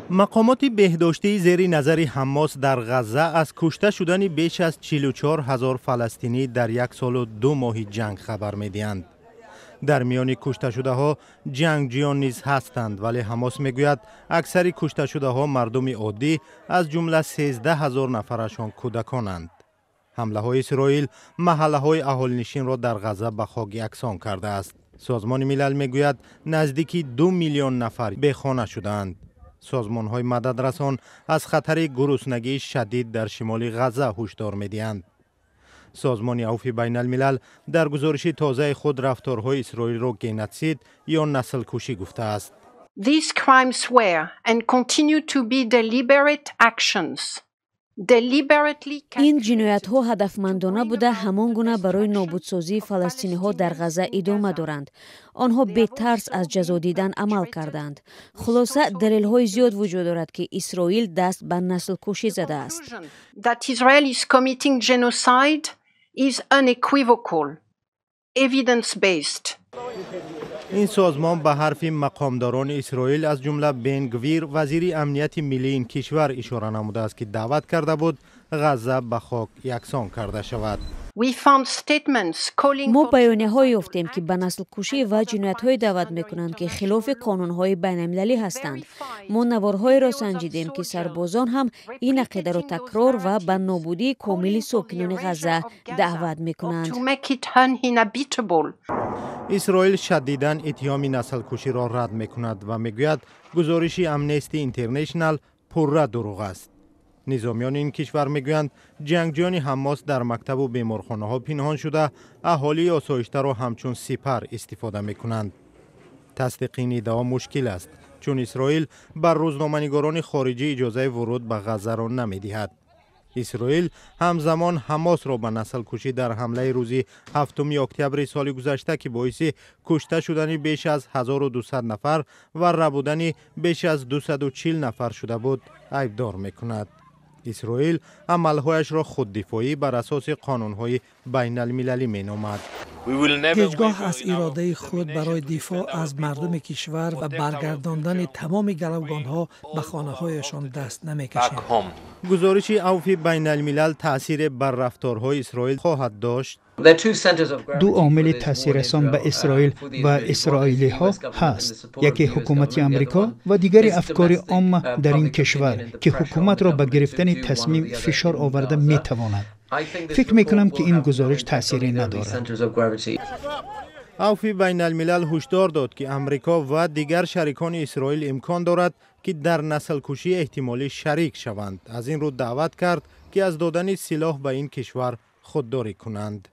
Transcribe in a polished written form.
مقامات بهداشتی زیر نظر حماس در غزه از کشته شدن بیش از 44,000 فلسطینی در 1 سال و 2 ماه جنگ خبر می‌دهند. در میان کشته شده ها جنگجویان نیز هستند، ولی حماس میگوید اکثر کشته شده ها مردم عادی از جمله 13,000 نفرشان کودکانند. حمله های اسرائیل محله های اهالینشین را در غزه به خاک یکسان کرده است. سازمان ملل میگوید نزدیکی 2 میلیون نفر بیخانه شدند. سازمان های مدد رسان از خطر گرسنگی شدید در شمال غزه هشدار می‌دهند. سازمان عفو بین الملل در گزارش تازه خود رفتارهای اسرائیل را گینوسید یا نسل کشی گفته است. These crimes were and continue to be deliberate actions. این جنایت ها هدفمندانه بوده همان گونه برای نابودسازی فلسطینی ها در غزه ادامه دارند. آنها بی ترس از جزا دیدن عمل کردند. خلاصه دلیل های زیاد وجود دارد که اسرائیل دست به نسل کشی زده است. That Israel is committing genocide is unequivocal, evidence-based. این سازمان به حرف مقامداران اسرائیل از جمله بن گویر وزیر امنیت ملی این کشور اشاره نموده است که دعوت کرده بود غزه به خاک یکسان کرده شود. ما بیانیه های یافتیم که به نسل کشی و جنایت های دعوت میکنند که خلاف قانون های بین المللی هستند. ما نوارهای را سنجیدیم که سربازان هم این عقیده را تکرار و به نابودی کامل ساکنان غزه دعوت میکنند. اسرائیل شدیداً اتهام نسل کشی را رد میکند و میگوید گزارش امنستی اینترنشنال پررو دروغ است. نظامیان این کشور میگویند جنگجویان حماس در مکتب و بیمارخانه ها پنهان شده اهالی آسایشته را همچون سپر استفاده میکنند. تصدیق این ادعا مشکل است چون اسرائیل بر روزنامه‌نگاران خارجی اجازه ورود به غزه را نمیدهد. اسرائیل همزمان حماس را به نسل کشی در حمله روز 7 اکتبر سال گذشته که باعث کشته شدن بیش از 1200 نفر و ربودن بیش از 240 نفر شده بود عیبدار میکند. اسرائیل عملهایش را خوددفاعی بر اساس قانونهای بین المللی مینامد. هیچگاه از اراده خود برای دفاع از مردم کشور و برگرداندن تمام گروگانها به خانه‌هایشان دست نمی‌کشیم. گزارش عفو بین الملل تأثیر بر رفتارهای اسرائیل خواهد داشت. دو عامل تاثیررسان به اسرائیل و اسرائیلی ها هست، یکی حکومت امریکا و دیگری افکار عام در این کشور که حکومت را به گرفتن تصمیم فشار آورده می تواند. فکر می کنم که این گزارش تأثیری ندارد. عفو بین الملل هشدار داد که امریکا و دیگر شریکان اسرائیل امکان دارد که در نسل کشی احتمالی شریک شوند. از این رو دعوت کرد که از دادن سلاح به این کشور خودداری کنند.